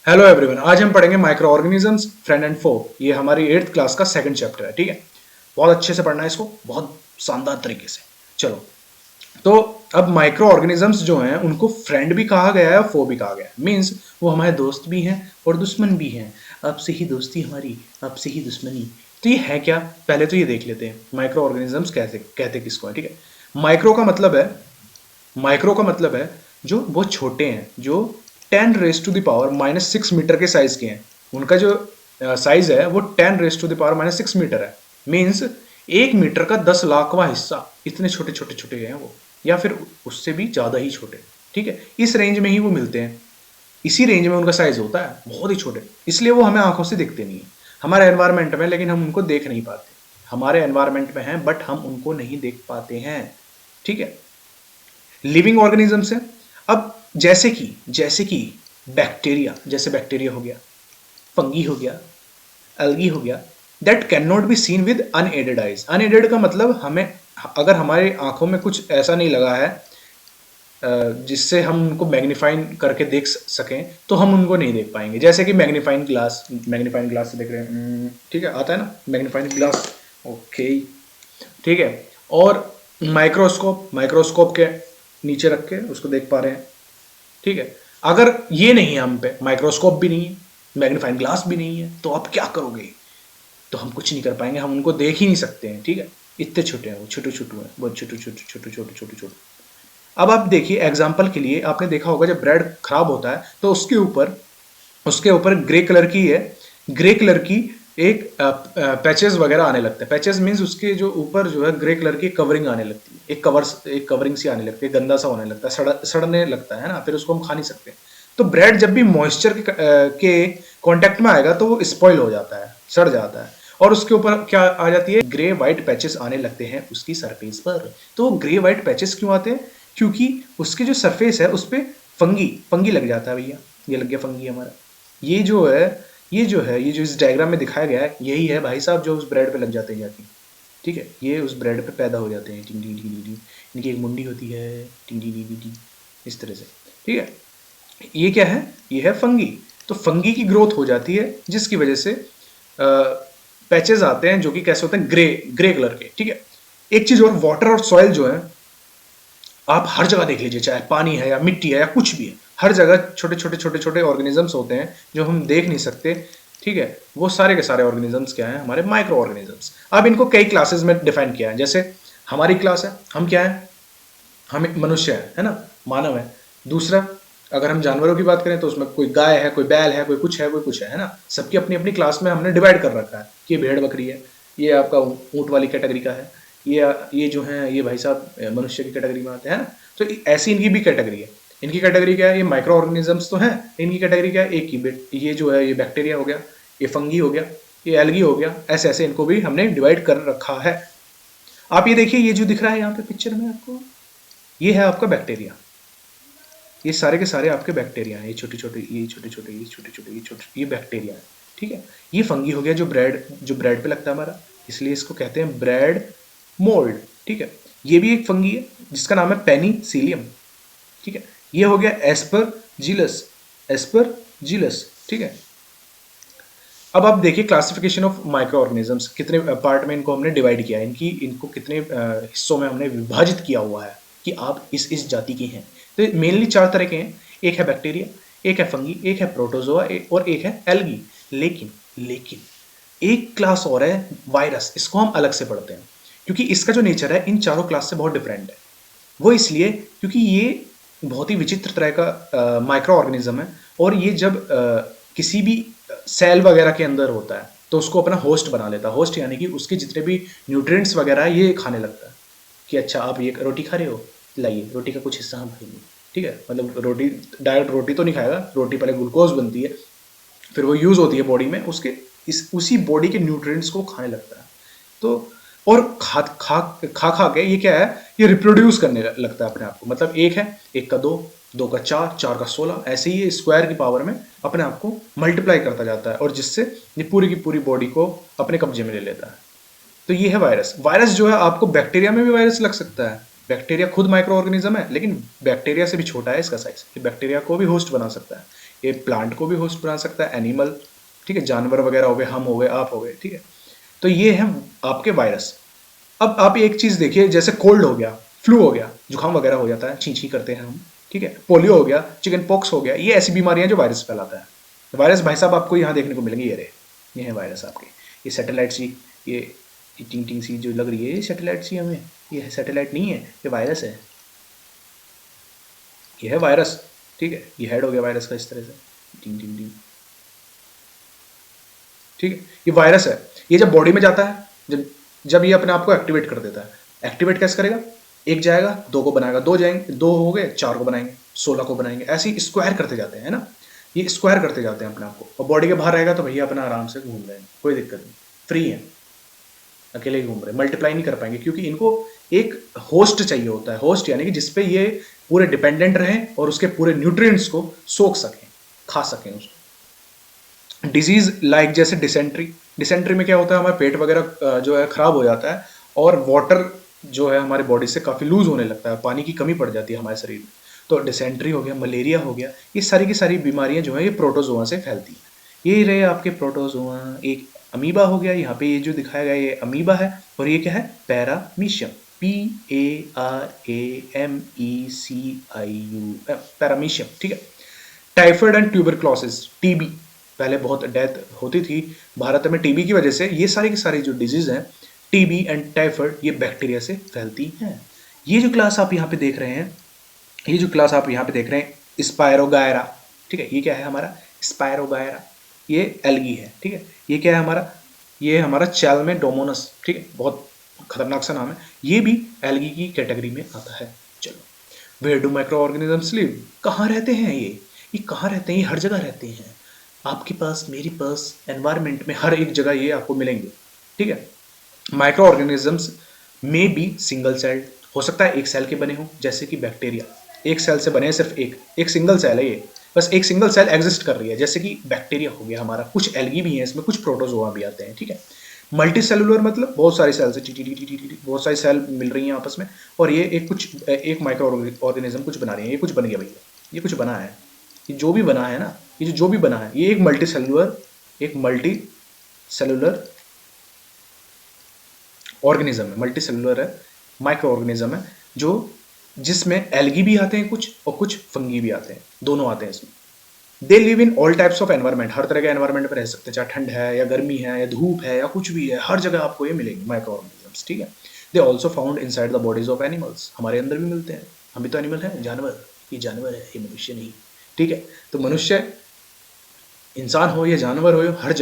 Hello everyone, आज हम पढ़ेंगे माइक्रो ऑर्गेनिजम्स फ्रेंड एंड फो। ये हमारी 8th क्लास का सेकंड चैप्टर है। ठीक है, बहुत अच्छे से पढ़ना है इसको, बहुत शानदार तरीके से। चलो, तो अब माइक्रो ऑर्गेनिजम्स जो हैं उनको फ्रेंड भी कहा गया है और फो भी कहा गया है। मीन्स वो हमारे दोस्त भी हैं और दुश्मन भी हैं। आपसे ही दोस्ती हमारी, आपसे ही दुश्मनी। तो ये है क्या, पहले तो ये देख लेते हैं माइक्रो ऑर्गेनिजम्स कहते कहते किसको है। ठीक है, माइक्रो का मतलब है जो बहुत छोटे हैं, जो 10⁻⁻6 मीटर के साइज के हैं। उनका जो साइज है वो 10⁻⁻6 मीटर है। मीन्स 1 मीटर का 10 लाखवां हिस्सा, इतने छोटे छोटे छोटे हैं वो, या फिर उससे भी ज़्यादा ही छोटे। ठीक है, इस रेंज में ही वो मिलते हैं, इसी रेंज में उनका साइज होता है, बहुत ही छोटे। इसलिए वो हमें आंखों से दिखते नहीं है हमारे एनवायरमेंट में, लेकिन हम उनको देख नहीं पाते। हमारे एनवायरमेंट में हैं बट हम उनको नहीं देख पाते हैं। ठीक है, लिविंग ऑर्गेनिजम्स है। अब जैसे कि बैक्टीरिया, जैसे बैक्टीरिया हो गया, फंगी हो गया, एल्गी हो गया, that can not be seen with unaided eyes. Unaided का मतलब हमें, अगर हमारी आंखों में कुछ ऐसा नहीं लगा है जिससे हम उनको मैग्नीफाइन करके देख सकें, तो हम उनको नहीं देख पाएंगे। जैसे कि मैग्नीफाइंग ग्लास से देख रहे हैं, ठीक है, आता है ना मैग्नीफाइंग ग्लास। ओके, ठीक है। और माइक्रोस्कोप के नीचे रख के उसको देख पा रहे हैं। ठीक है, अगर ये नहीं है, हम पे माइक्रोस्कोप भी नहीं है, मैग्नीफाइंग ग्लास भी नहीं है, तो आप क्या करोगे? तो हम कुछ नहीं कर पाएंगे, हम उनको देख ही नहीं सकते हैं। ठीक है, इतने छोटे हैं वो, छोटे छोटे हैं, बहुत छोटे छोटे छोटे छोटे छोटे छोटे। अब आप देखिए, एग्जाम्पल के लिए आपने देखा होगा जब ब्रेड खराब होता है तो उसके ऊपर ग्रे कलर की एक पैचेस वगैरह आने लगते हैं। पैचेस मीन्स उसके जो ऊपर जो है ग्रे कलर की कवरिंग आने लगती है, एक कवरिंग सी आने लगती है, गंदा सा होने लगता है, सड़ने लगता है ना, फिर उसको हम खा नहीं सकते। तो ब्रेड जब भी मॉइस्चर के कांटेक्ट में आएगा तो वो स्पॉइल हो जाता है, सड़ जाता है, और उसके ऊपर क्या आ जाती है, ग्रे व्हाइट पैचेस आने लगते हैं उसकी सरफेस पर। तो ग्रे व्हाइट पैचेस क्यों आते हैं? क्योंकि उसके जो सरफेस है उस पर फंगी लग जाता है। भैया, ये लग गया फंगी हमारा। ये जो है ये जो इस डायग्राम में दिखाया गया है, यही है भाई साहब जो उस ब्रेड पे लग जाते हैं जाके। ठीक है, ये उस ब्रेड पे पैदा हो जाते हैं। टिंग टिंग टिंग टिंग, इनकी एक मुंडी होती है, टिंग टिंग टिंग टिंग, इस तरह से। ठीक है, ये क्या है? ये है फंगी। तो फंगी की ग्रोथ हो जाती है जिसकी वजह से पैचेस आते हैं जो कि कैसे होते हैं, ग्रे कलर के। ठीक है, एक चीज और, वाटर और सॉइल जो है आप हर जगह देख लीजिए, चाहे पानी है या मिट्टी है या कुछ भी है, हर जगह छोटे छोटे छोटे छोटे ऑर्गेनिजम्स होते हैं जो हम देख नहीं सकते। ठीक है, वो सारे के सारे ऑर्गेनिजम्स क्या हैं? हमारे माइक्रो ऑर्गेनिजम्स। अब इनको कई क्लासेस में डिफाइन किया है। जैसे हमारी क्लास है, हम क्या है? हम एक मनुष्य है ना, मानव है। दूसरा, अगर हम जानवरों की बात करें तो उसमें कोई गाय है, कोई बैल है, कोई कुछ है ना। सबकी अपनी अपनी क्लास में हमने डिवाइड कर रखा है कि ये भेड़ बकरी है, ये आपका ऊंट वाली कैटेगरी का है, ये जो है ये भाई साहब मनुष्य की कैटेगरी में आते हैं ना। तो ऐसी इनकी भी कैटेगरी है। इनकी कैटेगरी क्या है? ये माइक्रो ऑर्गेनिजम्स तो हैं, इनकी कैटेगरी क्या है? एक की ये जो है ये बैक्टीरिया हो गया, ये फंगी हो गया, ये एल्गी हो गया। ऐसे ऐसे इनको भी हमने डिवाइड कर रखा है। आप ये देखिए, ये जो दिख रहा है यहाँ पे पिक्चर में आपको, ये है आपका बैक्टीरिया। ये सारे के सारे आपके बैक्टीरिया हैं, ये छोटे छोटे, ये छोटे छोटे, ये छोटे छोटे, ये छोटे, ये बैक्टीरिया है। ठीक है, ये फंगी हो गया जो ब्रेड पे लगता है हमारा, इसलिए इसको कहते हैं ब्रेड मोल्ड। ठीक है, ये भी एक फंगी है जिसका नाम है पेनिसिलियम। ठीक है, ये हो गया एस्परजिलस। ठीक है, अब आप देखिए क्लासिफिकेशन ऑफ माइक्रो ऑर्गेनिजम्स, कितने पार्ट में इनको हमने डिवाइड किया है, इनको कितने हिस्सों में हमने विभाजित किया हुआ है कि आप इस जाति के हैं। तो मेनली 4 तरह के हैं। एक है बैक्टीरिया, एक है फंगी, एक है प्रोटोजोआ, और एक है एल्गी। लेकिन एक क्लास और है, वायरस। इसको हम अलग से पढ़ते हैं क्योंकि इसका जो नेचर है इन चारों क्लास से बहुत डिफरेंट है। वो इसलिए क्योंकि ये बहुत ही विचित्र तरह का माइक्रो ऑर्गेनिज्म है, और ये जब किसी भी सेल वगैरह के अंदर होता है तो उसको अपना होस्ट बना लेता है। होस्ट यानी कि उसके जितने भी न्यूट्रिएंट्स वगैरह है ये खाने लगता है। कि अच्छा, आप ये रोटी खा रहे हो, लाइए रोटी का कुछ हिस्सा हम खाएंगे। ठीक है, मतलब रोटी, डायरेक्ट रोटी तो नहीं खाएगा, रोटी पहले ग्लूकोज बनती है, फिर वो यूज होती है बॉडी में, उसी बॉडी के न्यूट्रिएंट्स को खाने लगता है। तो और खा के ये क्या है, ये रिप्रोड्यूस करने लगता है अपने आप को। मतलब एक का दो का चार का 16, ऐसे ही ये स्क्वायर की पावर में अपने आप को मल्टीप्लाई करता जाता है, और जिससे ये पूरी की पूरी बॉडी को अपने कब्जे में ले लेता है। तो ये है वायरस। वायरस जो है आपको बैक्टीरिया में भी वायरस लग सकता है। बैक्टीरिया खुद माइक्रो ऑर्गेनिज्म है, लेकिन बैक्टीरिया से भी छोटा है इसका साइज। ये बैक्टीरिया को भी होस्ट बना सकता है, ये प्लांट को भी होस्ट बना सकता है, एनिमल, ठीक है, जानवर वगैरह हो गए, हम हो गए, आप हो गए, ठीक है। तो ये है आपके वायरस। अब आप एक चीज देखिए, जैसे कोल्ड हो गया, फ्लू हो गया, जुकाम वगैरह हो जाता है, छींछी करते हैं हम, ठीक है, पोलियो हो गया, चिकन पॉक्स हो गया, ये ऐसी बीमारियां जो वायरस फैलाता है। वायरस भाई साहब आपको यहाँ देखने को मिलेंगे, ये रहे, ये है वायरस आपके। ये सैटेलाइट सी, ये टिंग टिंग सी जो लग रही है, ये सैटेलाइट सी हमें, ये सैटेलाइट नहीं है, ये वायरस है, ये है वायरस, ठीक है। ये हेड हो गया वायरस का इस तरह से, टिंग टिंग टिंग, ठीक है। ये वायरस है। ये जब बॉडी में जाता है, जब जब ये अपने आप को एक्टिवेट कर देता है। एक्टिवेट कैसे करेगा? एक जाएगा, दो को बनाएगा, दो जाएंगे, दो हो गए, चार को बनाएंगे, 16 को बनाएंगे, ऐसे ही स्क्वायर करते जाते हैं, है ना। ये स्क्वायर करते जाते हैं अपने आप को। और बॉडी के बाहर रहेगा तो भैया अपना आराम से घूम रहे हैं, कोई दिक्कत नहीं, फ्री है, अकेले ही घूम रहे हैं, मल्टीप्लाई नहीं कर पाएंगे, क्योंकि इनको एक होस्ट चाहिए होता है। होस्ट यानी कि जिसपे ये पूरे डिपेंडेंट रहें और उसके पूरे न्यूट्रिएंट्स को सोख सकें, खा सकें उसको। डिजीज लाइक जैसे डिसेंट्री, डिसेंट्री में क्या होता है, हमारा पेट वगैरह जो है खराब हो जाता है, और वाटर जो है हमारे बॉडी से काफ़ी लूज होने लगता है, पानी की कमी पड़ जाती है हमारे शरीर में। तो डिसेंट्री हो गया, मलेरिया हो गया, ये सारी की सारी बीमारियां जो है ये प्रोटोजोआ से फैलती हैं। ये रहे आपके प्रोटोजोआ। एक अमीबा हो गया, यहाँ पे ये जो दिखाया गया ये अमीबा है, और ये क्या है? पैरामीशियम, PARAMECIUM, पैरामीशियम, ठीक है। टाइफाइड एंड ट्यूबरक्लोसिस, टीबी, पहले बहुत डेथ होती थी भारत में टीबी की वजह से। ये सारी की सारी जो डिजीज हैं, टीबी एंड टाइफाइड, ये बैक्टीरिया से फैलती हैं। ये जो क्लास आप यहाँ पे देख रहे हैं, ये जो क्लास आप यहाँ पे देख रहे हैं, स्पायरोगायरा, ठीक है, ये क्या है हमारा? स्पायरोगायरा, ये एल्गी है, ठीक है। ये क्या है हमारा? ये हमारा चैल्मेडोमोनस, ठीक है, बहुत खतरनाक सा नाम है, ये भी एल्गी की कैटेगरी में आता है। चलो, where do micro organisms live? कहाँ रहते हैं ये कहाँ रहते हैं? ये हर जगह रहते हैं, आपके पास, मेरे पास, एनवायरमेंट में, हर एक जगह ये आपको मिलेंगे, ठीक है। माइक्रो ऑर्गेनिजम्स में बी सिंगल सेल, हो सकता है एक सेल के बने हो, जैसे कि बैक्टीरिया एक सेल से बने, सिर्फ एक सिंगल सेल है, ये बस एक सिंगल सेल एग्जिस्ट कर रही है, जैसे कि बैक्टीरिया हो गया हमारा। कुछ एल्गी भी हैं इसमें, कुछ प्रोटोजोआ भी आते हैं, ठीक है। मल्टी सेलुलर मतलब बहुत सारी सेल्स, बहुत सारी सेल मिल रही हैं आपस में, और ये एक माइक्रो ऑर्गेनिज्म कुछ बना रही है। ये कुछ बन गया भैया, ये कुछ बना है, ये जो भी बना है ना, ये जो भी बना है, ये एक मल्टी सेलुलर ऑर्गेनिज्म है, मल्टी सेलुलर है, माइक्रो ऑर्गेनिज्म है, जो जिसमें एल्गी भी आते हैं कुछ, और कुछ फंगी भी आते हैं, दोनों आते हैं इसमें। They live in all types of environment, हर तरह के एनवायरमेंट में रह सकते हैं, चाहे ठंड है या गर्मी है या धूप है या कुछ भी है, हर जगह आपको ये मिलेंगे माइक्रो ऑर्गेनिजम्स, ठीक है। They also found in side the bodies of animals, हमारे अंदर भी मिलते हैं, हम भी तो एनिमल हैं, जानवर, ये जानवर है, ये मनुष्य नहीं, ठीक है। तो मनुष्य, इंसान हो या जानवर हो, हर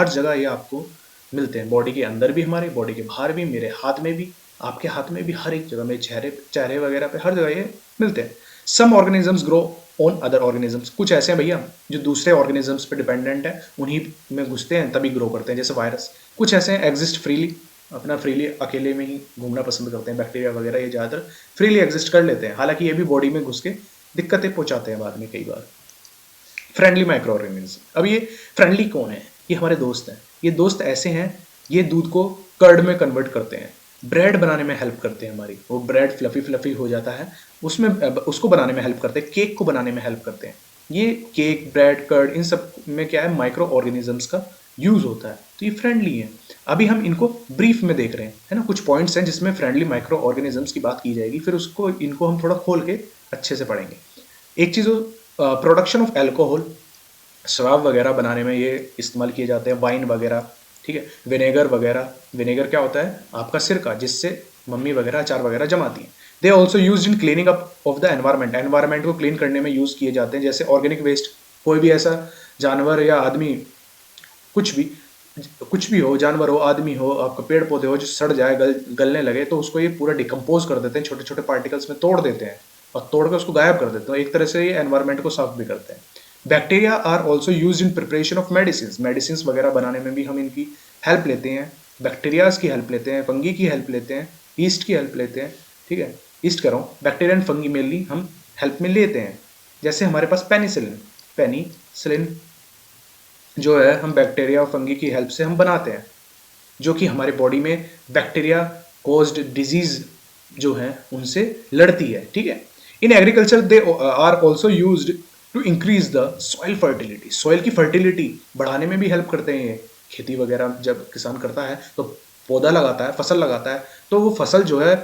जगह ये आपको मिलते हैं, बॉडी के अंदर भी, हमारे बॉडी के बाहर भी, मेरे हाथ में भी, आपके हाथ में भी, हर एक जगह, मेरे चेहरे वगैरह पे, हर जगह ये मिलते हैं। Some organisms grow on other organisms, कुछ ऐसे हैं भैया जो दूसरे ऑर्गेनिजम्स पे डिपेंडेंट है, उन्हीं में घुसते हैं तभी ग्रो करते हैं, जैसे वायरस। कुछ ऐसे हैं एग्जिस्ट फ्रीली, अपना फ्रीली अकेले में ही घूमना पसंद करते हैं, बैक्टीरिया वगैरह ये ज़्यादातर फ्रीली एग्जिस्ट कर लेते हैं, हालांकि ये भी बॉडी में घुस के दिक्कतें पहुंचाते हैं बाद में कई बार। फ्रेंडली माइक्रो ऑर्गेनिज्म, अब ये फ्रेंडली कौन है? ये हमारे दोस्त हैं। ये दोस्त ऐसे हैं, ये दूध को कर्ड में कन्वर्ट करते हैं, ब्रेड बनाने में हेल्प करते हैं हमारी, वो ब्रेड फ्लफी हो जाता है, उसमें उसको बनाने में हेल्प करते हैं, केक को बनाने में हेल्प करते हैं। ये केक, ब्रेड, कर्ड, इन सब में क्या है? माइक्रो ऑर्गेनिजम्स का यूज होता है, तो ये फ्रेंडली है। अभी हम इनको ब्रीफ में देख रहे हैं, है ना, कुछ पॉइंट्स हैं जिसमें फ्रेंडली माइक्रो ऑर्गेनिजम्स की बात की जाएगी, फिर इनको हम थोड़ा खोल के अच्छे से पढ़ेंगे। एक चीज़, प्रोडक्शन ऑफ एल्कोहल, शराब वगैरह बनाने में ये इस्तेमाल किए जाते हैं, वाइन वगैरह, ठीक है, विनेगर वगैरह। विनेगर क्या होता है? आपका सिरका, जिससे मम्मी वगैरह अचार वगैरह जमाती हैं। They also use in cleaning up of the environment, environment को क्लीन करने में यूज़ किए जाते हैं, जैसे ऑर्गेनिक वेस्ट, कोई भी ऐसा जानवर या आदमी, कुछ भी हो, जानवर हो, आदमी हो, आपका पेड़ पौधे हो, जो सड़ जाए, गलने लगे, तो उसको ये पूरा डिकम्पोज कर देते हैं, छोटे छोटे पार्टिकल्स में तोड़ देते हैं, और तोड़ कर उसको गायब कर देते हैं। एक तरह से ये एनवायरमेंट को साफ भी करते हैं। Bacteria are also use in preparation of medicine वगैरह बनाने में भी हम इनकी हेल्प लेते हैं, बैक्टीरियाज की हेल्प लेते हैं, फंगी की हेल्प लेते हैं, ईस्ट की हेल्प लेते हैं, ठीक है। ईस्ट कह रहा हूँ, बैक्टीरिया एंड फंगी मेनली हम हेल्प में लेते हैं। जैसे हमारे पास पेनिसिलिन जो है, हम बैक्टीरिया और फंगी की हेल्प से हम बनाते हैं। जो कि हमारे बॉडी में बैक्टीरिया कॉज्ड डिजीज जो है उनसे लड़ती है, ठीक है। In agriculture they are also used to increase the soil fertility, soil की फर्टिलिटी बढ़ाने में भी हेल्प करते हैं ये। खेती वगैरह जब किसान करता है तो पौधा लगाता है, फसल लगाता है, तो वो फसल जो है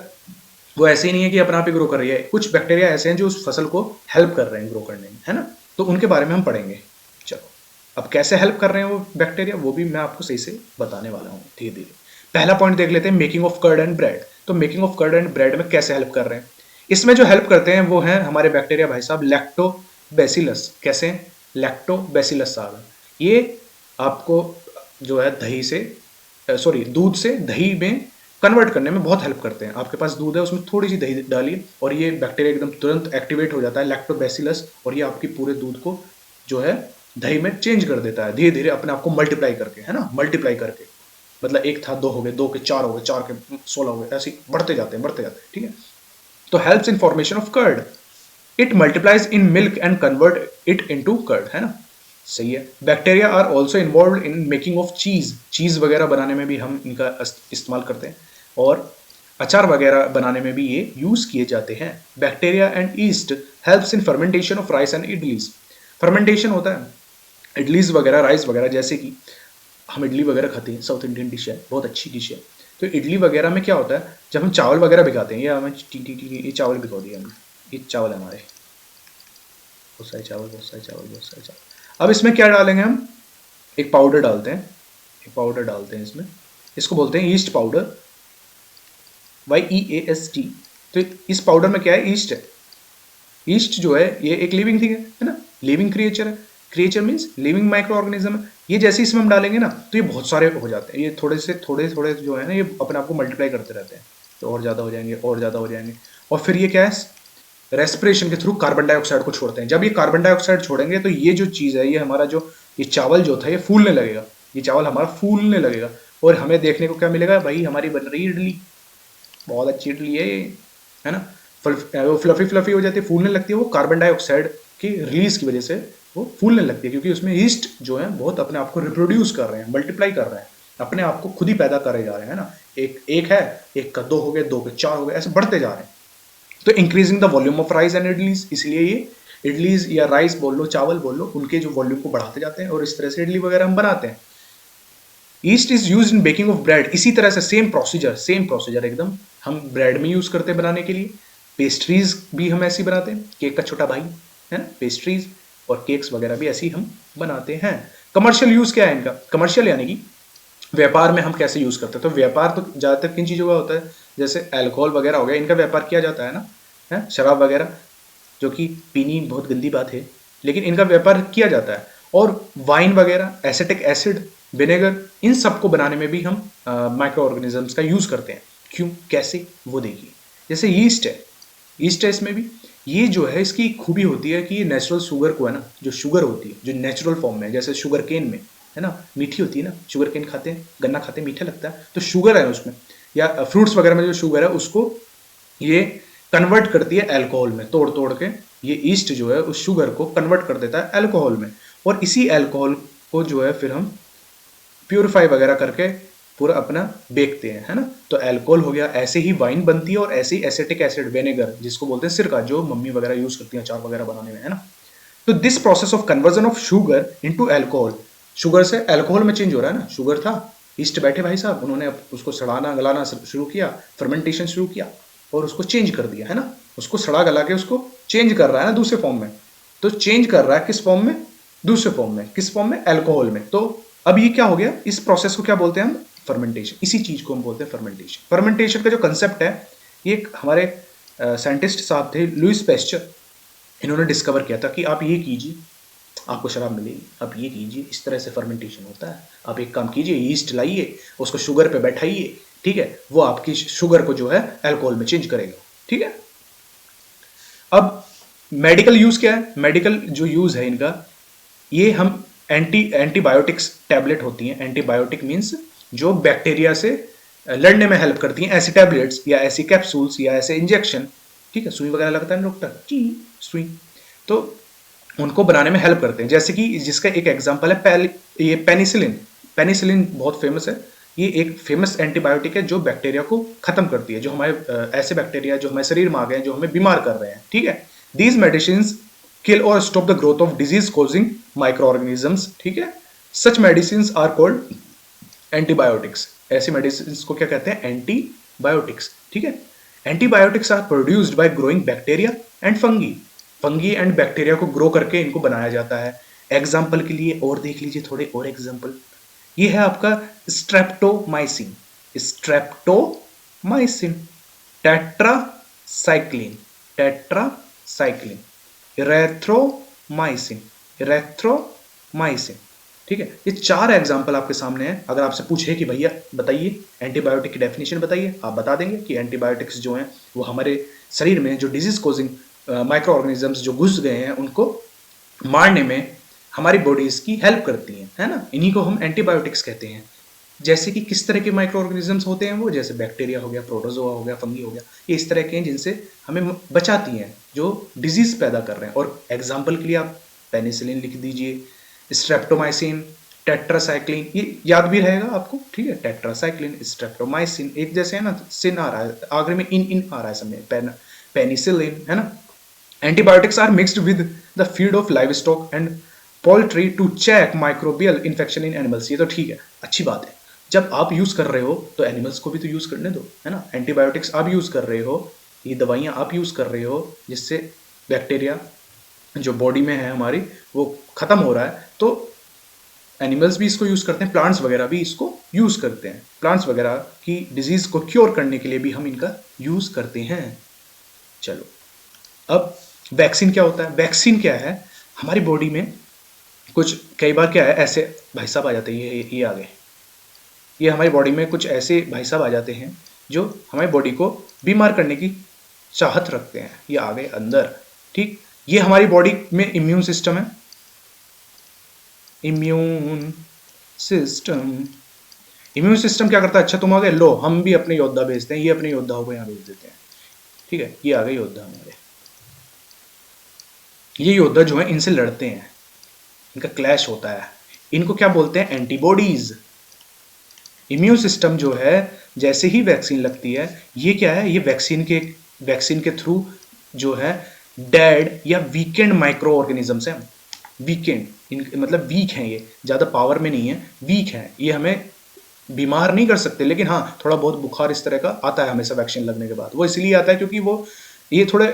वो ऐसे ही नहीं है कि अपने आप ही ग्रो कर रही है, कुछ बैक्टीरिया ऐसे हैं जो उस फसल को हेल्प कर रहे हैं ग्रो करने में, है ना। तो उनके बारे में हम पढ़ेंगे। चलो अब कैसे हेल्प कर रहे हैं वो बैक्टीरिया, वो भी मैं आपको सही से बताने वाला हूँ धीरे धीरे। पहला पॉइंट देख लेते हैं, making of curd and bread. तो making of curd and bread में कैसे हेल्प कर रहे हैं, इसमें जो हेल्प करते हैं वो हैं हमारे बैक्टीरिया भाई साहब लैक्टोबैसिलस। कैसे? लैक्टोबैसिलस साहब, ये आपको जो है दही से सॉरी दूध से दही में कन्वर्ट करने में बहुत हेल्प करते हैं। आपके पास दूध है, उसमें थोड़ी सी दही डालिए और ये बैक्टीरिया एकदम तुरंत एक्टिवेट हो जाता है लैक्टोबैसिलस, और ये आपकी पूरे दूध को जो है दही में चेंज कर देता है धीरे धीरे अपने आप को मल्टीप्लाई करके, है ना, मल्टीप्लाई करके। मतलब एक था 2 हो गए, 2 के 4 हो गए, 4 के 16 हो गए, ऐसे ही बढ़ते जाते हैं, ठीक है। तो helps in formation of curd, it multiplies in milk and convert it into curd, है ना, सही है। Bacteria are also involve in making of cheese, cheese वगैरह बनाने में भी हम इनका इस्तेमाल करते हैं, और अचार वगैरह बनाने में भी ये यूज किए जाते हैं। Bacteria and east helps in fermentation of rice and idlis. Fermentation होता है इडलीज वगैरह, राइस वगैरह, जैसे कि हम इडली वगैरह खाते हैं, साउथ इंडियन डिश है, बहुत अच्छी डिश है। तो इडली वगैरह में क्या होता है, जब हम चावल वगैरह भिगाते हैं, या हमें ये चावल भिगो दिए हमने, ये चावल है हमारे, बहुत सारे चावल, बहुत सारे चावल, बहुत सारे चावल। अब इसमें क्या डालेंगे हम, एक पाउडर डालते हैं, एक पाउडर डालते हैं इसमें, इसको बोलते हैं ईस्ट पाउडर, YEAST। तो इस पाउडर में क्या है, ईस्ट है। ईस्ट जो है ये एक लिविंग थिंग है ना, लिविंग क्रिएचर है। Creature means living micro organism है। ये जैसे इसमें हम डालेंगे ना तो ये बहुत सारे हो जाते हैं, ये थोड़े से थोड़े थोड़े जो है ना ये अपने आप को मल्टीप्लाई करते रहते हैं, तो और ज़्यादा हो जाएंगे, और ज़्यादा हो जाएंगे, और फिर ये क्या है, रेस्पिरेशन के थ्रू कार्बन डाइऑक्साइड को छोड़ते हैं। जब ये कार्बन डाइऑक्साइड छोड़ेंगे तो ये जो चीज़ है, ये हमारा जो ये चावल जो था ये फूलने लगेगा, ये चावल हमारा फूलने लगेगा, और हमें देखने को क्या मिलेगा, भाई हमारी बन रही इडली, बहुत अच्छी इडली है ये, है ना। वो फ्लफी फ्लफी हो जाती है, फूलने लगती है, वो कार्बन डाइऑक्साइड की रिलीज की वजह से वो फूलने लगती है, क्योंकि उसमें ईस्ट जो है बहुत अपने आप को रिप्रोड्यूस कर रहे हैं, मल्टीप्लाई कर रहे हैं, अपने आप को खुद ही पैदा करे जा रहे हैं ना। एक है, एक का 2 हो गए, 2 के 4 हो गए, ऐसे बढ़ते जा रहे हैं। तो increasing the volume of rice and idlis, इसलिए ये इडलीज या राइस बोल लो, चावल बोल लो, उनके जो वॉल्यूम को बढ़ाते जाते हैं, और इस तरह से इडली वगैरह हम बनाते हैं। East is use in baking of bread, इसी तरह से सेम प्रोसीजर एकदम हम ब्रेड में यूज करते हैं बनाने के लिए। पेस्ट्रीज भी हम ऐसी बनाते हैं, केक का छोटा भाई है ना, पेस्ट्रीज और केक्स वगैरह भी ऐसी हम बनाते हैं। कमर्शियल यूज क्या है इनका, कमर्शियल यानी कि व्यापार में हम कैसे यूज करते हैं। तो व्यापार तो ज्यादातर किन चीजों का होता है, जैसे अल्कोहल वगैरह हो गया, इनका व्यापार किया जाता है ना, है शराब वगैरह, जो कि पीनी बहुत गंदी बात है, लेकिन इनका व्यापार किया जाता है। और वाइन वगैरह, एसिटिक एसिड, विनेगर, इन सब को बनाने में भी हम माइक्रो ऑर्गेनिजम्स का यूज करते हैं। क्यों, कैसे, वो देखिए। जैसे ईस्ट है इसमें भी, ये जो है इसकी खूबी होती है कि ये नेचुरल शुगर को है ना, जो शुगर होती है जो नेचुरल फॉर्म में, जैसे शुगर केन में है ना, मीठी होती है ना, शुगर केन खाते हैं, गन्ना खाते हैं, मीठा लगता है, तो शुगर है उसमें, या फ्रूट्स वगैरह में जो शुगर है उसको ये कन्वर्ट करती है अल्कोहल में, तोड़ तोड़ के ये ईस्ट जो है उस शुगर को कन्वर्ट कर देता है अल्कोहल में, और इसी अल्कोहल को जो है फिर हम प्यूरिफाई वगैरह करके पूरा अपना बेचते हैं, है ना। तो अल्कोहल हो गया, ऐसे ही वाइन बनती है, और ऐसे ही एसिटिक एसिड, विनेगर जिसको बोलते हैं सिरका, जो मम्मी वगैरह यूज करती हैं अचार वगैरह बनाने में, है ना। तो this process of conversion of sugar into alcohol, sugar से अल्कोहल में चेंज हो रहा है ना, शुगर था, ईस्ट बैठे भाई साहब, उन्होंने उसको सड़ाना गलाना शुरू किया, फर्मेंटेशन शुरू किया, और उसको चेंज कर दिया, है ना, उसको सड़ा गला के उसको चेंज कर रहा है ना दूसरे फॉर्म में। तो चेंज कर रहा है किस फॉर्म में, दूसरे फॉर्म में, किस फॉर्म में, अल्कोहल में। तो अब ये क्या हो गया, इस प्रोसेस को क्या बोलते हैं हम, फर्मेंटेशन, इसी चीज को हम बोलते हैं फर्मेंटेशन। फर्मेंटेशन का जो कंसेप्ट है, ये हमारे साइंटिस्ट साहब थे लुईस पैस्चर, इन्होंने डिस्कवर किया था कि आप ये कीजिए आपको शराब मिलेगी, आप ये कीजिए, इस तरह से फर्मेंटेशन होता है। आप एक काम कीजिए, ईस्ट लाइए, उसको शुगर पे बैठाइए, ठीक है, वो आपकी शुगर को जो है अल्कोहल में चेंज करेगा, ठीक है। अब मेडिकल यूज क्या है, मेडिकल जो यूज है इनका, ये हम एंटीबायोटिक्स टैबलेट होती हैं, एंटीबायोटिक मीन्स जो बैक्टीरिया से लड़ने में हेल्प करती हैं, ऐसी टैबलेट्स या ऐसी कैप्सूल्स या ऐसे इंजेक्शन, ठीक है, सुई वगैरह लगता है डॉक्टर जी, सुई, तो उनको बनाने में हेल्प करते हैं। जैसे कि जिसका एक एग्जांपल है ये पेनिसिलिन, पेनिसिलिन बहुत फेमस है, ये एक फेमस एंटीबायोटिक है जो बैक्टीरिया को खत्म करती है, जो हमारे ऐसे बैक्टीरिया जो हमारे शरीर में आ गए हैं, जो हमें बीमार कर रहे हैं, ठीक है। दीज मेडिसिन किल और stop the growth of disease causing micro organisms, ठीक है। Such medicine are called antibiotics. ऐसी मेडिसिन को क्या कहते हैं? एंटीबायोटिक्स, ठीक है। Antibiotics are produced by growing bacteria and fungi. Fungi and bacteria को ग्रो करके इनको बनाया जाता है। एग्जाम्पल के लिए और देख लीजिए थोड़े और एग्जाम्पल। ये है आपका स्ट्रेप्टोमाइसिन, स्ट्रेप्टोमाइसिन, टेट्रासाइक्लिन, टेट्रासाइक्लिन, इरेथ्रोमाइसिन, इरेथ्रोमाइसिन, ठीक है। ये 4 एग्जाम्पल आपके सामने हैं। अगर आपसे पूछे कि भैया बताइए एंटीबायोटिक की डेफिनेशन बताइए, आप बता देंगे कि एंटीबायोटिक्स जो हैं वो हमारे शरीर में जो डिजीज कॉजिंग माइक्रो ऑर्गेनिजम्स जो घुस गए हैं उनको मारने में हमारी बॉडीज की हेल्प करती हैं, है ना। इन्हीं को हम एंटीबायोटिक्स कहते हैं। जैसे कि किस तरह के माइक्रो ऑर्गेनिजम्स होते हैं वो, जैसे बैक्टीरिया हो गया, प्रोटोजोआ हो गया, फंगी हो गया, ये इस तरह के हैं जिनसे हमें बचाती हैं, जो डिजीज पैदा कर रहे हैं। और एग्जाम्पल के लिए आप पेनिसिलिन लिख दीजिए, स्ट्रेप्टोमाइसिन, टेट्रासाइक्लिन, ये याद भी रहेगा आपको, ठीक है। टेट्रासाइक्लिन, स्ट्रेप्टोमाइसिन, एक जैसे है ना, सिन आ रहा है आखिर में, इन आ रहा है समय, पेनिसिलिन, है ना। Antibiotics are mixed with the feed of livestock and poultry to check microbial infection in animals। ये तो ठीक है, अच्छी बात है। जब आप यूज कर रहे हो तो एनिमल्स को भी तो यूज करने दो, है ना। एंटीबायोटिक्स आप यूज कर रहे हो, ये दवाइयाँ आप यूज कर रहे हो जिससे बैक्टीरिया जो बॉडी में है हमारी वो खत्म हो रहा है, तो एनिमल्स भी इसको यूज करते हैं, प्लांट्स वगैरह भी इसको यूज करते हैं। प्लांट्स वगैरह की डिजीज को क्योर करने के लिए भी हम इनका यूज करते हैं। चलो, अब वैक्सीन क्या होता है? वैक्सीन क्या है? हमारी बॉडी में कुछ कई बार क्या है, ऐसे भाई साहब आ जाते हैं, ये आ गए, ये हमारी बॉडी में कुछ ऐसे भाई साहब आ जाते हैं जो हमारी बॉडी को बीमार करने की चाहत रखते हैं। ये आ गए अंदर, ठीक। ये हमारी बॉडी में इम्यून सिस्टम है, इम्यून सिस्टम। इम्यून सिस्टम क्या करता है? अच्छा तुम आ गए, लो हम भी अपने योद्धा भेजते हैं, ये अपने योद्धाओं को यहाँ भेज देते हैं, ठीक है। ये आ गए योद्धा हमारे, ये योद्धा जो है इनसे लड़ते हैं, इनका क्लैश होता है, इनको क्या बोलते हैं? एंटीबॉडीज। इम्यून सिस्टम जो है, जैसे ही वैक्सीन लगती है, ये क्या है? ये वैक्सीन के थ्रू जो है डेड या वीकेंड माइक्रो ऑर्गेनिजम्स हैं। वीकेंड मतलब वीक हैं, ये ज़्यादा पावर में नहीं है, वीक हैं। ये हमें बीमार नहीं कर सकते, लेकिन हाँ थोड़ा बहुत बुखार इस तरह का आता है हमेशा वैक्सीन लगने के बाद। वो इसलिए आता है क्योंकि वो ये थोड़े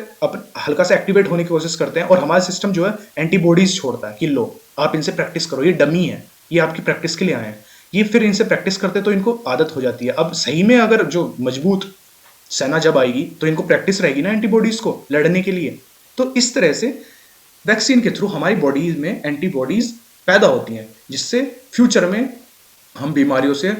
हल्का सा एक्टिवेट होने की कोशिश करते हैं, और हमारा सिस्टम जो है एंटीबॉडीज छोड़ता है कि लो आप इनसे प्रैक्टिस करो, ये डमी है, ये आपकी प्रैक्टिस के लिए आए हैं। ये फिर इनसे प्रैक्टिस करते तो इनको आदत हो जाती है। अब सही में अगर जो मजबूत सेना जब आएगी तो इनको प्रैक्टिस रहेगी ना एंटीबॉडीज को लड़ने के लिए। तो इस तरह से वैक्सीन के थ्रू हमारी बॉडी में एंटीबॉडीज पैदा होती हैं, जिससे फ्यूचर में हम बीमारियों से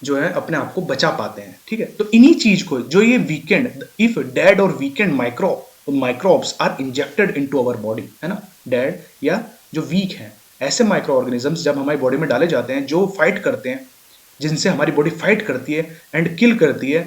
जो है अपने आप को बचा पाते हैं, ठीक है। तो इन्हीं चीज को जो ये weakened, if dead or weakened microbes are injected into our body, है ना, डेड या जो वीक हैं, ऐसे माइक्रो ऑर्गेनिजम्स जब हमारी बॉडी में डाले जाते हैं जो फाइट करते हैं, जिनसे हमारी बॉडी फाइट करती है एंड किल करती है,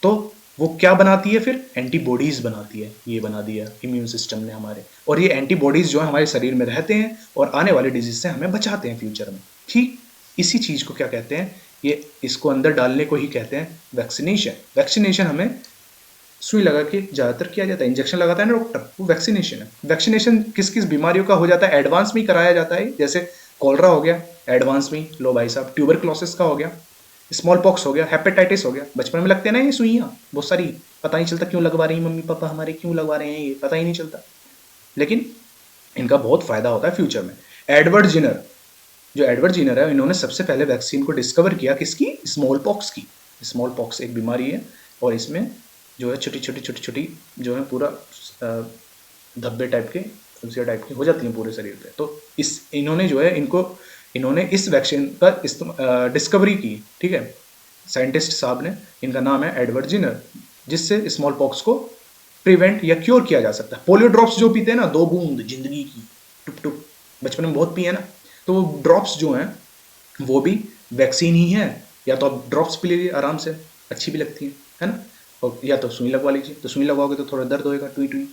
तो वो क्या बनाती है? फिर एंटीबॉडीज बनाती है। ये बना दिया इम्यून सिस्टम ने हमारे, और ये एंटीबॉडीज जो है हमारे शरीर में रहते हैं और आने वाले डिजीज से हमें बचाते हैं फ्यूचर में, ठीक। इसी चीज को क्या कहते हैं? ये इसको अंदर डालने को ही कहते हैं वैक्सीनेशन। वैक्सीनेशन हमें सुई लगा के ज़्यादातर किया जाता है, इंजेक्शन लगाता है ना डॉक्टर, वो वैक्सीनेशन है। वैक्सीनेशन किस किस बीमारियों का हो जाता है? एडवांस में कराया जाता है, जैसे कॉलरा हो गया एडवांस में, लो भाई साहब, ट्यूबरक्लोसिस का हो गया, स्मॉल पॉक्स हो गया, हेपेटाइटिस हो गया। बचपन में लगते हैं ना ये सुइयाँ बहुत सारी, पता नहीं चलता क्यों लगवा रही हैं मम्मी पापा हमारे, क्यों लगवा रहे हैं ये पता ही नहीं चलता, लेकिन इनका बहुत फायदा होता है फ्यूचर में। एडवर्ड जिनर, जो एडवर्ड जिनर है, इन्होंने सबसे पहले वैक्सीन को डिस्कवर किया, किसकी? स्मॉल पॉक्स की। स्मॉल पॉक्स एक बीमारी है और इसमें जो है छोटी छोटी जो है पूरा धब्बे टाइप के, फुंसिया टाइप के हो जाती हैं पूरे शरीर पे। तो इन्होंने जो है इन्होंने इस वैक्सीन का डिस्कवरी की, ठीक है, साइंटिस्ट साहब ने। इनका नाम है एडवर्ड जिनर, जिससे स्मॉल पॉक्स को प्रिवेंट या क्योर किया जा सकता है। पोलियो ड्रॉप्स जो पीते हैं ना, 2 बूंद जिंदगी की, टुप टुप, बचपन में बहुत पिए ना, तो वो ड्रॉप्स जो हैं वो भी वैक्सीन ही है। या तो आप ड्रॉप्स पी लीजिए आराम से, अच्छी भी लगती है ना, और या तो सुई लगवा लीजिए, तो सुई लगवाओगे तो थोड़ा दर्द होएगा, टुई टुई,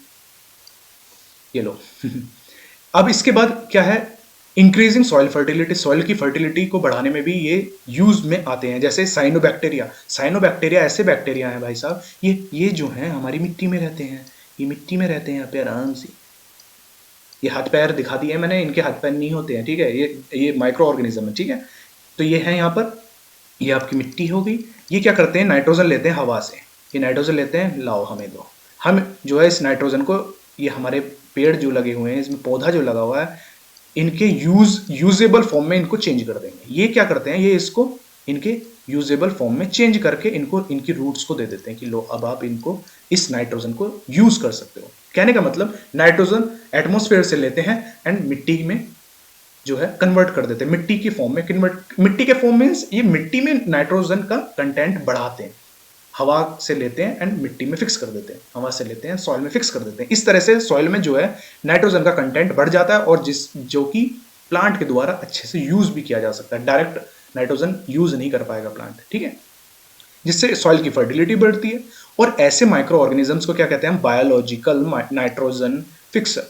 ये लो। अब इसके बाद क्या है? इंक्रीजिंग सॉइल फर्टिलिटी, सॉइल की फर्टिलिटी को बढ़ाने में भी ये यूज में आते हैं। जैसे साइनोबैक्टीरिया, साइनोबैक्टीरिया ऐसे बैक्टीरिया हैं भाई साहब, ये जो हैं हमारी मिट्टी में रहते हैं, ये मिट्टी में रहते हैं यहाँ पे आराम से। ये हाथ पैर दिखा दिए मैंने, इनके हाथ पैर नहीं होते हैं, ठीक है, ये माइक्रो ऑर्गेनिज्म है, ठीक है। तो ये है यहाँ पर, ये आपकी मिट्टी हो गई। ये क्या करते हैं, नाइट्रोजन लेते हैं हवा से, ये नाइट्रोजन लेते हैं, लाओ हमें दो, हम जो है इस नाइट्रोजन को, ये हमारे पेड़ जो लगे हुए हैं, इसमें पौधा जो लगा हुआ है, इनके यूजेबल फॉर्म में इनको चेंज कर देंगे। ये क्या करते हैं, ये इसको इनके यूजेबल फॉर्म में चेंज करके इनको इनकी रूट्स को दे देते हैं कि लो अब आप इनको इस नाइट्रोजन को यूज कर सकते हो। कहने का मतलब नाइट्रोजन एटमॉस्फेयर से लेते हैं एंड मिट्टी में जो है कन्वर्ट कर देते हैं, मिट्टी की फॉर्म में कन्वर्ट। मिट्टी के फॉर्म मीन्स ये मिट्टी में नाइट्रोजन का कंटेंट बढ़ाते हैं, हवा से लेते हैं एंड मिट्टी में फिक्स कर देते हैं, हवा से लेते हैं सॉइल में फिक्स कर देते हैं। इस तरह से सॉइल में जो है नाइट्रोजन का कंटेंट बढ़ जाता है और जो कि प्लांट के द्वारा अच्छे से यूज भी किया जा सकता है। डायरेक्ट नाइट्रोजन यूज नहीं कर पाएगा प्लांट, ठीक है, जिससे सॉइल की फर्टिलिटी बढ़ती है। और ऐसे माइक्रो ऑर्गेनिजम्स को क्या कहते हैं, बायोलॉजिकल नाइट्रोजन फिक्सर,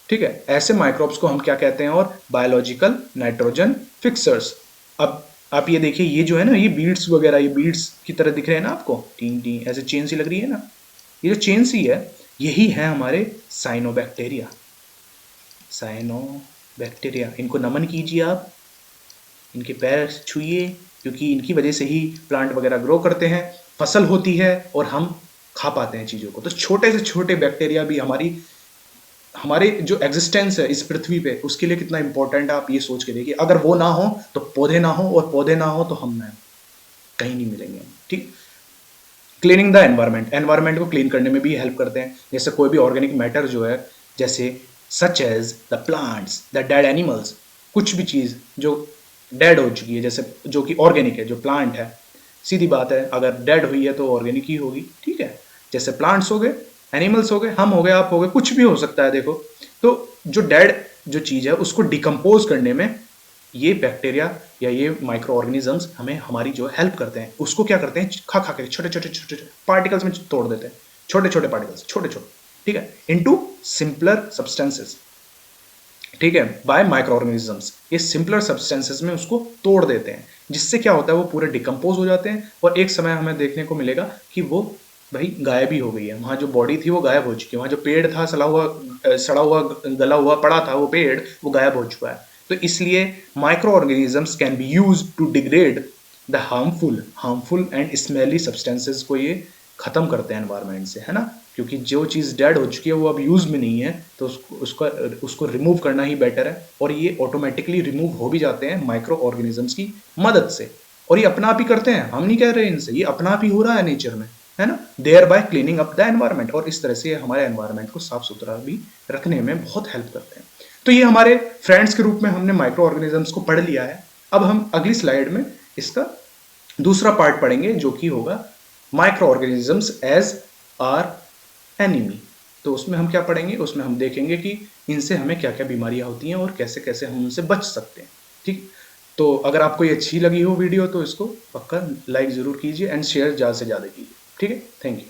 ठीक है, ऐसे माइक्रोब्स को हम क्या कहते हैं, और बायोलॉजिकल नाइट्रोजन फिक्सर्स। अब आप ये देखिए, ये जो है ना, ये बीड्स वगैरह, ये बीड्स की तरह दिख रहे हैं ना आपको, टीन टीन ऐसे चेन सी लग रही है ना, ये जो चेन सी है यही है हमारे साइनोबैक्टीरिया। साइनोबैक्टीरिया, इनको नमन कीजिए आप, इनके पैर छूइए, क्योंकि इनकी वजह से ही प्लांट वगैरह ग्रो करते हैं, फसल होती है और हम खा पाते हैं चीज़ों को। तो छोटे से छोटे बैक्टीरिया भी हमारे जो एग्जिस्टेंस है इस पृथ्वी पे, उसके लिए कितना इंपॉर्टेंट है, आप ये सोच के देखिए। अगर वो ना हो तो पौधे ना हो, और पौधे ना हो तो हम ना, कहीं नहीं मिलेंगे, ठीक। क्लीनिंग द एनवायरनमेंट, एनवायरनमेंट को क्लीन करने में भी हेल्प करते हैं। जैसे कोई भी ऑर्गेनिक मैटर जो है, जैसे such as the plants, the dead animals, कुछ भी चीज़ जो डेड हो चुकी है, जैसे जो कि ऑर्गेनिक है, जो प्लांट है, सीधी बात है, अगर डेड हुई है तो ऑर्गेनिक ही होगी, ठीक है। जैसे प्लांट्स हो गए, एनिमल्स हो गए, हम हो गए, आप हो गए, कुछ भी हो सकता है। देखो, तो जो डेड जो चीज़ है उसको डिकम्पोज करने में ये बैक्टीरिया या ये माइक्रो ऑर्गेनिजम्स हमें हमारी जो हेल्प करते हैं। उसको क्या करते हैं, खा खा के छोटे छोटे छोटे छोटे पार्टिकल्स में तोड़ देते हैं, छोटे छोटे पार्टिकल्स, छोटे छोटे, ठीक है, इनटू सिंपलर सब्सटेंसेस, ठीक है, बाय माइक्रो ऑर्गेनिजम्स। ये सिंपलर सब्सटेंसेस में उसको तोड़ देते हैं, जिससे क्या होता है, वो पूरे डिकम्पोज हो जाते हैं और एक समय हमें देखने को मिलेगा कि वो भाई गायब ही हो गई है। वहाँ जो बॉडी थी वो गायब हो चुकी है, वहाँ जो पेड़ था, सड़ा हुआ गला हुआ पड़ा था वो पेड़, वो गायब हो चुका है। तो इसलिए micro organisms can be use to degrade the harmful and smelly substances को ये खत्म करते हैं एनवायरनमेंट से, है ना। क्योंकि जो चीज़ डेड हो चुकी है वो अब यूज में नहीं है, तो उसको रिमूव करना ही बेटर है। और ये ऑटोमेटिकली रिमूव हो भी जाते हैं माइक्रो ऑर्गेनिजम्स की मदद से, और ये अपना आप ही करते हैं, हम नहीं कह रहे इनसे, ये अपना आप ही हो रहा है नेचर में, है ना, thereby cleaning up the environment. और इस तरह से ये हमारे एनवायरनमेंट को साफ सुथरा भी रखने में बहुत हेल्प करते हैं। तो ये हमारे फ्रेंड्स के रूप में हमने माइक्रो ऑर्गेनिजम्स को पढ़ लिया है। अब हम अगली स्लाइड में इसका दूसरा पार्ट पढ़ेंगे, जो कि होगा micro organisms as our enemy. तो उसमें हम क्या पढ़ेंगे, उसमें हम देखेंगे कि इनसे हमें क्या क्या बीमारियां होती हैं और कैसे कैसे हम उनसे बच सकते हैं, ठीक। तो अगर आपको ये अच्छी लगी हो वीडियो तो इसको पक्का लाइक ज़रूर कीजिए एंड शेयर ज़्यादा से ज़्यादा कीजिए, ठीक है। Thank you.